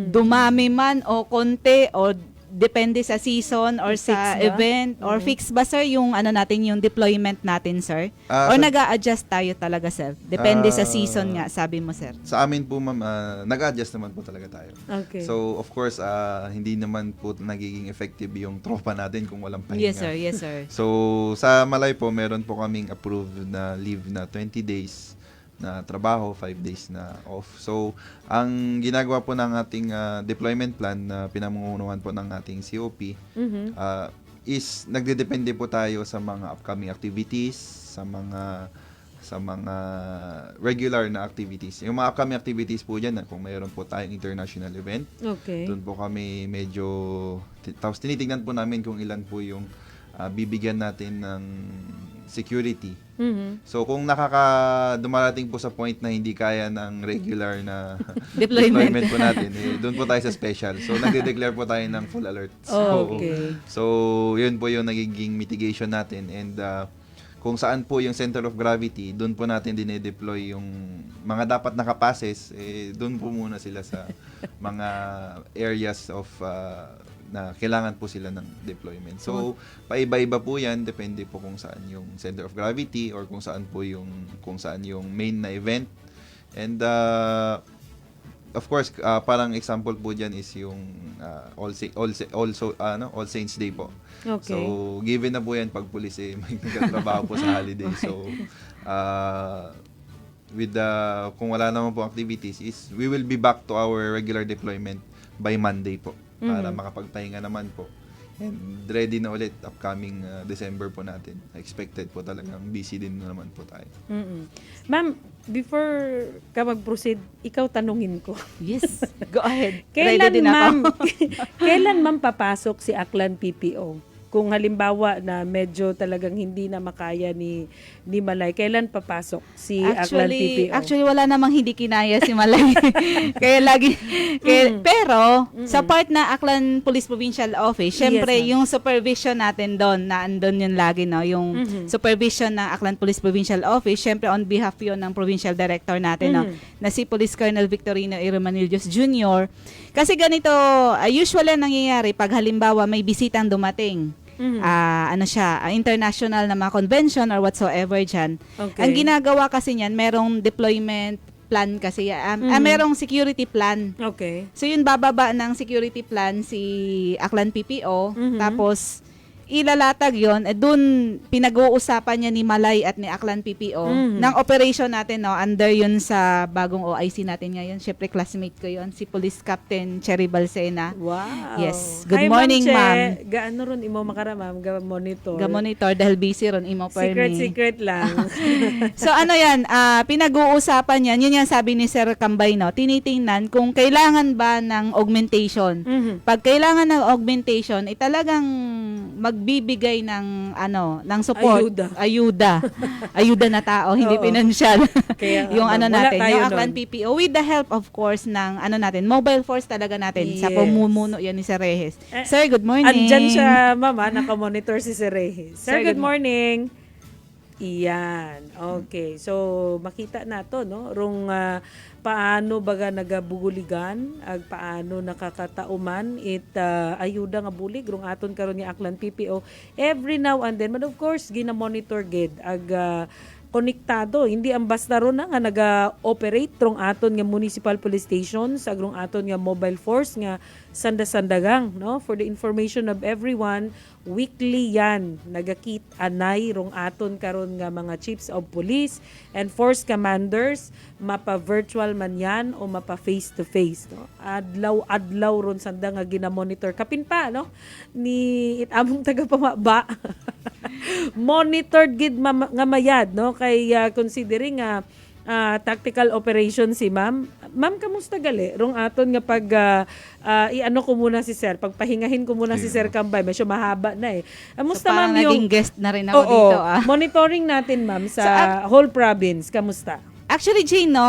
Dumami man o konti o depende sa season or Fix sa ba? event or fix ba, sir, yung natin, yung deployment natin, sir? Ah, Or sa- nag-a-adjust tayo talaga, sir? Depende sa season nga, sabi mo, sir. Sa amin po, ma'am, nag-adjust naman po talaga tayo. Okay. So, of course, hindi naman po nagiging effective yung tropa natin kung walang pahinga. Yes, sir. Yes, sir. So, sa Malay po, meron po kaming approved na leave na 20 days na trabaho, 5 days na off. So, ang ginagawa po ng ating deployment plan na pinamumunuan po ng ating COP is nagdedepende po tayo sa mga upcoming activities, sa mga regular na activities. Yung mga upcoming activities po dyan, kung mayroon po tayong international event, Okay. doon po kami medyo, tapos tinitingnan po namin kung ilan po yung bibigyan natin ng security. So kung dumarating po sa point na hindi kaya ng regular na Deployment. po natin, doon po tayo sa special. So nagde-declare po tayo ng full alert. So, Okay. so yun po yung nagiging mitigation natin and kung saan po yung center of gravity, doon po natin dinedeploy yung mga dapat nakapases, doon po muna sila sa mga areas of na kailangan po sila ng deployment. So, paiba-iba po 'yan, depende po kung saan yung center of gravity or kung saan yung main na event. And of course, parang example po diyan is yung All Saints Day po. Okay. So, given na po 'yan pag pulis may nagtatrabaho po sa holiday. So, kung wala naman po activities is we will be back to our regular deployment by Monday po para makapagpahinga naman po. And ready na ulit upcoming December po natin. Expected po talagang busy din naman po tayo. Ma'am, before ka mag-proceed, ikaw tanungin ko. Yes. Go ahead. Kailan Ready din ma'am, ako. kailan ma'am papasok si Aklan PPO? Kung halimbawa na medyo talagang hindi na makaya ni Malay, kailan papasok si Aklan PPO? Actually, wala namang hindi kinaya si Malay. Pero, sa part na Aklan Police Provincial Office, syempre, Yes, ma'am. yung supervision natin doon, na andun yun lagi, no? Yung supervision ng Aklan Police Provincial Office, syempre, on behalf yun ng Provincial Director natin, no? Na si Police Colonel Victorino Iromanillos Jr. Kasi ganito, usually nangyayari, pag halimbawa may bisitang dumating, international na mga convention or whatsoever dyan. Okay. Ang ginagawa kasi niyan, merong deployment plan kasi, merong security plan. Okay. So yun, bababa ng security plan si Aklan PPO, tapos ilalatag yon, dun pinag-uusapan niya ni Malay at ni Aklan PPO ng operation natin, no, under yun sa bagong OIC natin ngayon. Syempre, classmate ko yon, si Police Captain Cherry Balsena. Wow. Yes. Good Hi, morning, Che. ma'am. Gaano ron imo makara, ma'am? Ga-monitor. Ga-monitor dahil busy ron, imo Secret lang. So ano yan, pinag-uusapan yan, yun yung sabi ni Sir Kambay, no, tinitingnan kung kailangan ba ng augmentation. Pag kailangan ng augmentation, talagang magbibigay ng ng support, ayuda na tao, hindi Oo. pinansyal. Kaya, yung wala natin, tayo yung Aklan nun. PPO, with the help of course ng natin, mobile force talaga natin, sa Yes. pamumuno yan ni Sir Reyes. Sir, good morning. Andyan siya, mama, nakamonitor si Sir Reyes. Sir, Sir, good good morning. Iyan. Okay. So, makita na to, no? Rung paano baga nagabuguligan, ag paano nakakatauman, ayuda nga bulig, rung aton karon ni Aklan PPO. Every now and then, but of course, gina-monitor gid, ag konektado. Hindi ang basta ron na nga naga-operate trong aton nga municipal police stations, agrong aton nga mobile force nga sanda-sandagang, no? For the information of everyone, weekly yan nagakit anay rong aton karon nga mga chiefs of police and force commanders, mapa virtual man yan o mapa face to face, no? Adlaw ron sanda nga ginamonitor kapin pa, no, ni itamong taga pamaba. Monitored gid nga mayad, no, kay considering tactical operation si ma'am. Ma'am, kamusta gali? Rong aton nga pag iano ko muna si sir, pagpahingahin ko muna si Sir Kambay, medyo mahaba na eh. Kamusta, So, parang ma'am, yung naging guest na rin ako Oo, dito. monitoring natin, ma'am, sa whole province. Kamusta? Actually, Jane, no,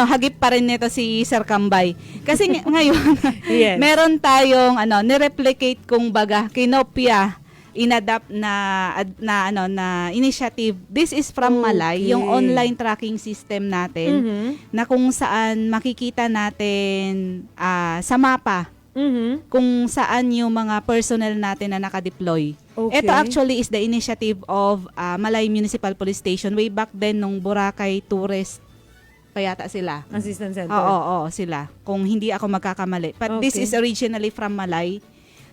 hagip pa rin nito si Sir Kambay. Kasi ngayon, Yes. meron tayong, nireplicate kung baga, kinopya, inadapt na initiative. This is from Malay, Okay. yung online tracking system natin, na kung saan makikita natin sa mapa, kung saan yung mga personnel natin na nakadeploy. Okay. Ito actually is the initiative of Malay Municipal Police Station way back then nung Boracay Tourist pa yata sila. Assistant Center. Oo, sila. Kung hindi ako magkakamali. But this Okay. is originally from Malay.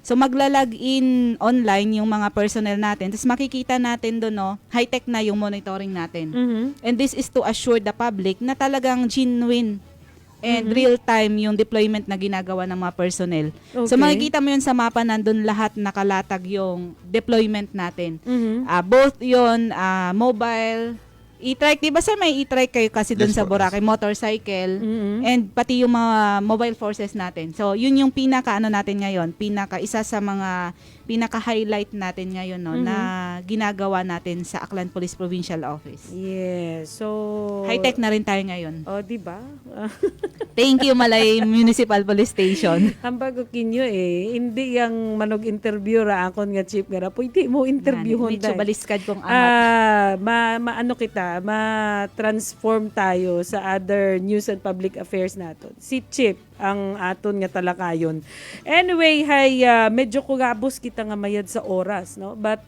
So magla-log in online yung mga personnel natin. Tapos makikita natin doon, no, high-tech na yung monitoring natin. And this is to assure the public na talagang genuine and real-time yung deployment na ginagawa ng mga personnel. So Okay. makikita mo yun sa mapa, nandun lahat nakalatag yung deployment natin. Both yun, mobile, e-trike. Diba sir, may e-trike kayo kasi dun Yes sa po, Boracay, motorcycle, and pati yung mga mobile forces natin. So yun yung natin ngayon, isa sa mga pinaka-highlight natin ngayon, no, na ginagawa natin sa Aklan Police Provincial Office. Yes. So, High-tech na rin tayo ngayon. Oh, di ba? Thank you, Malay Municipal Police Station. Hambag ko kinyo eh. Hindi yung manog-interview ra akon nga chief nga ra. Pwede mo interviewon Medyo dahil. baliskad kong amat. Maano kita, ma-transform tayo sa other news and public affairs naton. Si Chip ang aton nga talakayon. Anyway, medyo kugabos kita nga mayad sa oras, no? But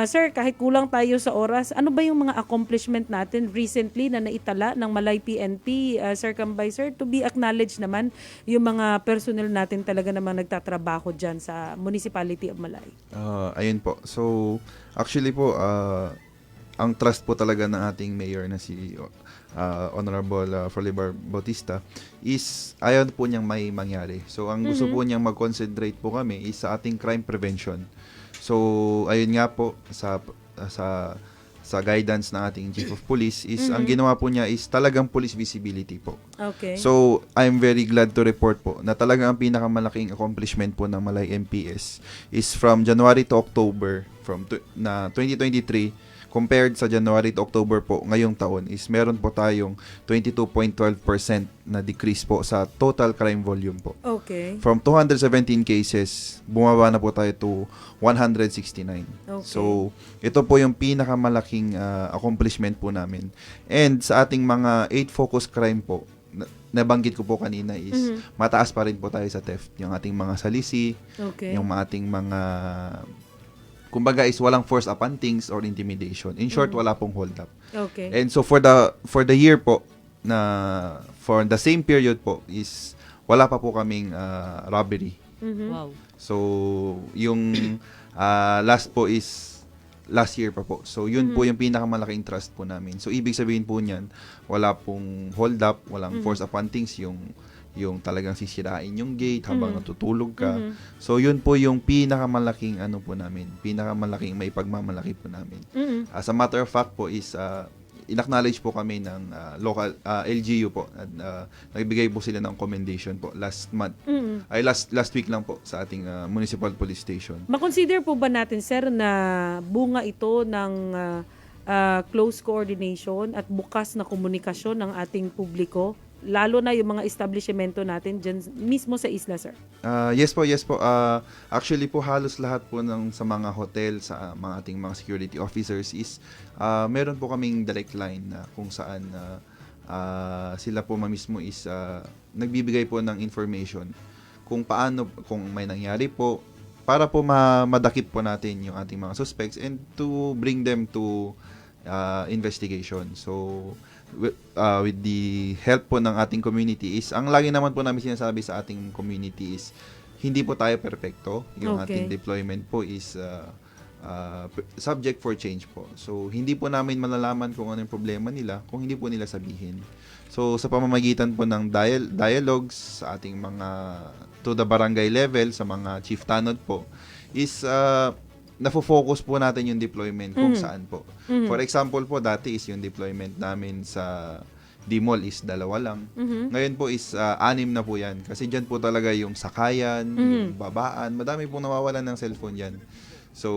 sir, kahit kulang tayo sa oras, ano ba yung mga accomplishment natin recently na naitala ng Malay PNP, Sir Kambay, sir, to be acknowledged naman yung mga personnel natin talaga namang nagtatrabaho dyan sa Municipality of Malay? Ayun po. So, actually po, ang trust po talaga ng ating mayor na si Honorable Folibar Bautista is ayaw po niyang may mangyari. So, ang gusto po niyang mag-concentrate po kami is sa ating crime prevention. So, ayun nga po, sa guidance ng ating Chief of Police is ang ginawa po niya is talagang police visibility po. Okay. So, I'm very glad to report po na talagang ang pinakamalaking accomplishment po ng Malay MPS is from January to October na 2023 compared sa January to October po ngayong taon is meron po tayong 22.12% na decrease po sa total crime volume po. Okay. From 217 cases, bumaba na po tayo to 169. Okay. So, ito po yung pinakamalaking accomplishment po namin. And sa ating mga 8 focus crime po, nabanggit ko po kanina is mataas pa rin po tayo sa theft. Yung ating mga salisi, Okay. yung ating mga kumbaga is walang force upon things or intimidation. In short, wala pong hold up. Okay. And so for the year po na for the same period po is wala pa po kaming robbery Wow. So, yung last po is last year pa po. So, yun po yung pinakamalaking trust po namin. So, ibig sabihin po niyan, wala pong hold up, walang force upon things, yung talagang sisirain yung gate habang natutulog ka. So, yun po yung pinakamalaking ano po namin, pinakamalaking may pagmamalaki po namin. As a matter of fact po is, in-acknowledge po kami ng local LGU po at nagbigay po sila ng commendation po last month. Ay last week lang po sa ating municipal police station. Ma-consider po ba natin, sir, na bunga ito ng close coordination at bukas na komunikasyon ng ating publiko, lalo na yung mga establishmento natin dyan mismo sa isla, sir? Yes po. Actually po halos lahat po sa mga hotel, sa mga ating mga security officers is meron po kaming direct line na kung saan sila po mismo is nagbibigay po ng information kung paano, kung may nangyari po, para po madakip po natin yung ating mga suspects and to bring them to investigation. So, with the help po ng ating community is, ang lagi naman po namin sinasabi sa ating community is, hindi po tayo perfecto. Yung ating deployment po is subject for change po. So, hindi po namin malalaman kung ano yung problema nila kung hindi po nila sabihin. So, sa pamamagitan po ng dialogues sa ating mga to the barangay level, sa mga chief tanod po, is nafo-focus po natin yung deployment kung saan po. For example po, dati is yung deployment namin sa D-Mall is 2 lang. Ngayon po is 6 na po yan. Kasi dyan po talaga yung sakayan, yung babaan. Madami pong nawawalan ng cellphone dyan. So,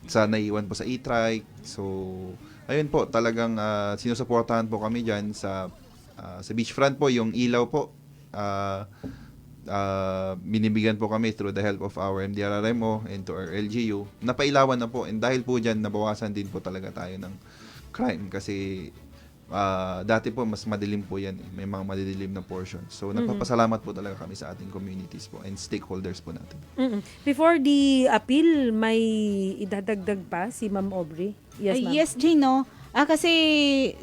sa naiwan po sa e-trike. So, ayun po, talagang sinusuportahan po kami dyan sa beachfront po, yung ilaw po. Binibigyan po kami through the help of our MDRRMO and to our LGU. Napailawan na po, and dahil po dyan, nabawasan din po talaga tayo ng crime kasi dati po mas madilim po yan, may mga madidilim na portion. So nagpapasalamat po talaga kami sa ating communities po and stakeholders po natin. Before the appeal, may idadagdag pa si Ma'am Aubrey? Yes, ma'am. Yes, Gino. Kasi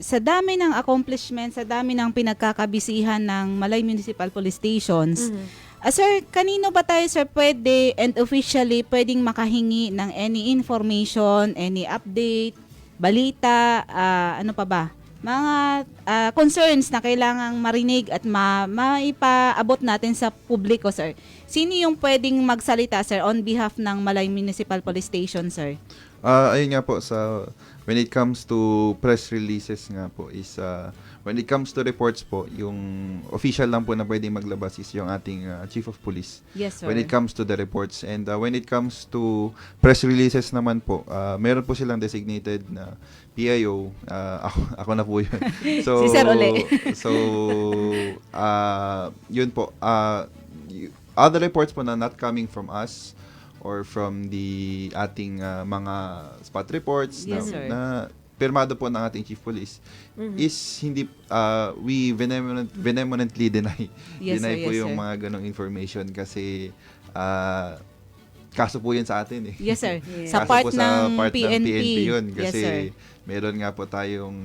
sa dami ng accomplishments, sa dami ng pinagkakabisihan ng Malay Municipal Police Stations, sir, kanino ba tayo, sir, pwede and officially pwedeng makahingi ng any information, any update, balita, ano pa ba? Mga concerns na kailangang marinig at maipaabot natin sa publiko, sir. Sino yung pwedeng magsalita, sir, on behalf ng Malay Municipal Police Station, sir? Ayun nga po, when it comes to press releases nga po is when it comes to reports po, yung official lang po na pwedeng maglabas is yung ating Chief of Police. Yes, sir. When it comes to the reports, and when it comes to press releases naman po, meron po silang designated na PIO. Ako na po yun. So, Si Sir Ole. So, yun po. Other reports po na not coming from us or from the ating mga spot reports Yes, sir. na pirmado po ng ating Chief Police is hindi we vehemently deny Yes, deny sir, po yes, yung sir. mga ganong information kasi kaso po yan sa atin eh. Yes, sir. Yeah. Sa Kaso part po sa ng part PNP. yun Yes, kasi sir. meron nga po tayong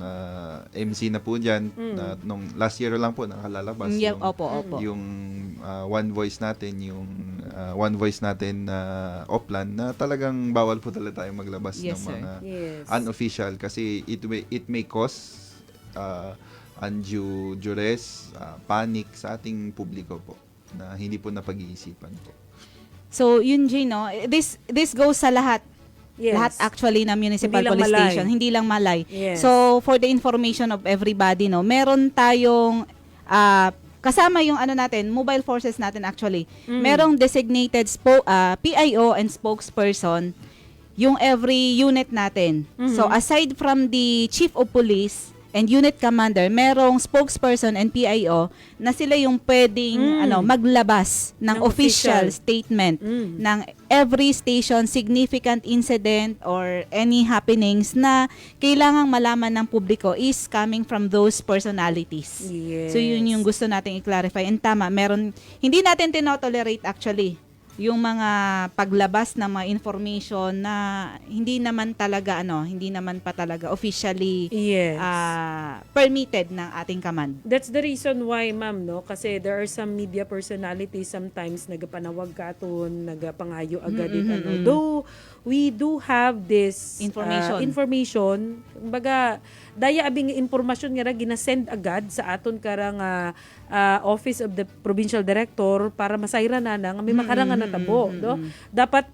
MC na po dyan na nung last year lang po nakalalabas Yeah, yung, opo. yung one voice natin na Oplan na talagang bawal po talaga tayong maglabas Yes, ng sir. mga Yes. unofficial kasi it may cause undue duress, panic sa ating publiko po na hindi po napag-iisipan po. So, yun, Gino. This goes sa lahat. Yes. Lahat actually na municipal Hindi lang police Malay. station. Hindi lang Malay. Yes. So, for the information of everybody, no, meron tayong kasama yung ano natin, mobile forces natin actually. Merong designated PIO and spokesperson yung every unit natin. So, aside from the chief of police and unit commander, merong spokesperson and PIO na sila yung pwedeng maglabas ng Ng official official. statement ng every station significant incident or any happenings na kailangang malaman ng publiko is coming from those personalities. Yes. So yun yung gusto nating i-clarify. And tama, meron, hindi natin tinotolerate actually yung mga paglabas ng mga information na hindi naman pa talaga officially Yes. permitted ng ating command. That's the reason why, ma'am, no? Kasi there are some media personalities sometimes nagapanawag ka aton, nagapangayo agad Though we do have this information, kumbaga daya abing impormasyon nga ra ginasend agad sa aton karang Office of the Provincial Director para masayra na nga may makarangan na tabo, no? Dapat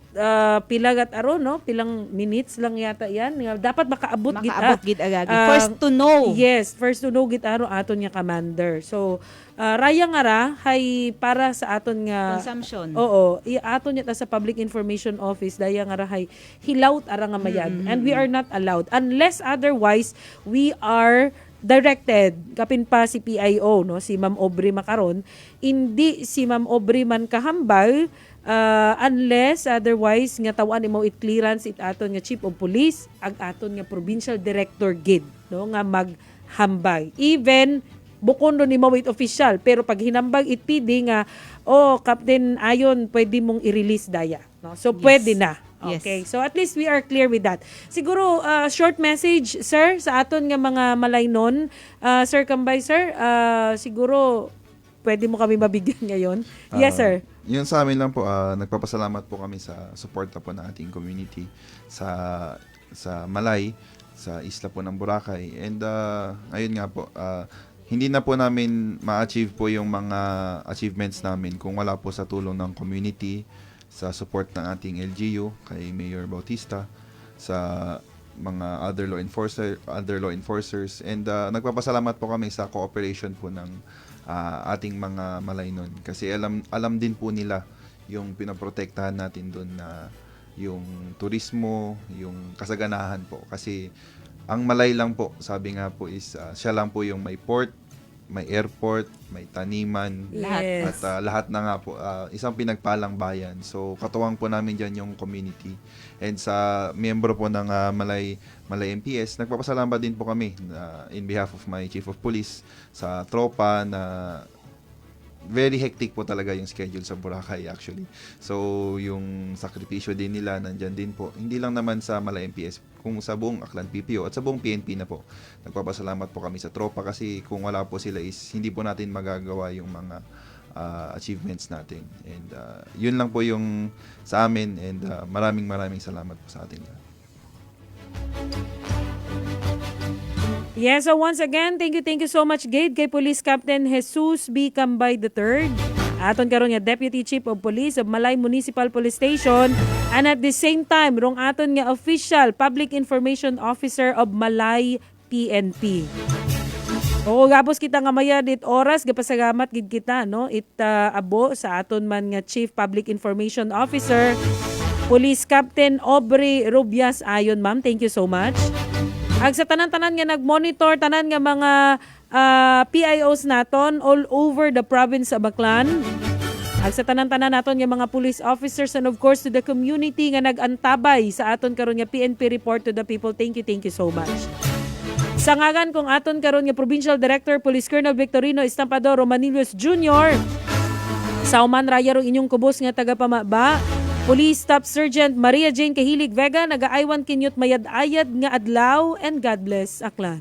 pilagat aro, no? Pilang minutes lang yata yan. Dapat makaabot gid agad. First to know. Yes, first to know gid aro aton nga commander. So raya nga ra hay para sa aton nga Consumption. Oo, aton yata sa Public Information Office daya nga ra hay hilawt ara nga mayad. And we are not allowed unless otherwise we are directed kapin pa si PIO, no, si Ma'am Aubrey Macaron, hindi si Ma'am Aubrey man kahambal unless otherwise nga tawan imo it clearance it aton nga Chief of Police ag aton nga Provincial Director gid, no, nga maghambal. Even bukon ni mo it official, pero pag hinambag it PD nga Captain Ayon pwede mong i-release daya, no, so pwede na. Okay, so at least we are clear with that. Siguro, short message, sir, sa aton nga mga malaynon. Sir Kambay, sir, siguro, pwede mo kami mabigyan ngayon. Yes, sir. Yun sa amin lang po, nagpapasalamat po kami sa suporta po ng ating community sa Malay, sa isla po ng Boracay. And ayun nga po, hindi na po namin ma-achieve po yung mga achievements namin kung wala po sa tulong ng community, sa support ng ating LGU kay Mayor Bautista, sa mga other law enforcers, and nagpapasalamat po kami sa cooperation po ng ating mga malaynon kasi alam din po nila yung pinoprotektahan natin doon na yung turismo, yung kasaganahan po, kasi ang Malay lang po, sabi nga po is siya lang po yung may port, may airport, may taniman, Yes. at lahat na nga po, isang pinagpalang bayan. So, katuwang po namin dyan yung community. And sa miyembro po ng Malay MPS, nagpapasalamat din po kami in behalf of my Chief of Police sa tropa na very hectic po talaga yung schedule sa Boracay actually. So, yung sakripisyo din nila, nandyan din po. Hindi lang naman sa Malay MPS, kung sa buong Aklan PPO at sa buong PNP na po. Nagpapasalamat po kami sa tropa kasi kung wala po sila is hindi po natin magagawa yung mga achievements natin. And yun lang po yung sa amin, and maraming salamat po sa ating lahat. Yes, so once again, thank you so much, Gade, kay Police Captain Jesus B. Cambay III. Aton karon nga Deputy Chief of Police of Malay Municipal Police Station, and at the same time, rong aton nga Official Public Information Officer of Malay PNP. O gapos kita nga mayadit oras, gapasagamat gid kita, no? Abo sa aton man nga Chief Public Information Officer, Police Captain Aubrey Rubias Ayon, ma'am. Thank you so much. Ag sa tanan-tanan nga nag-monitor, tanan nga mga PIOs naton all over the province of Aklan. Ag sa tanan-tanan naton nga mga police officers, and of course to the community nga nag-antabay sa aton karon nga PNP report to the people. Thank you so much. Sa ngagan kung aton karon nga Provincial Director Police Colonel Victorino Estampador Romanillos Jr., sa Uman Raya ro inyong kubos nga taga-pamaba, Police Staff Sergeant Maria Jane Kahilig Vega, nagaaywan kinyot mayad-ayad nga adlaw, and God bless Aklan.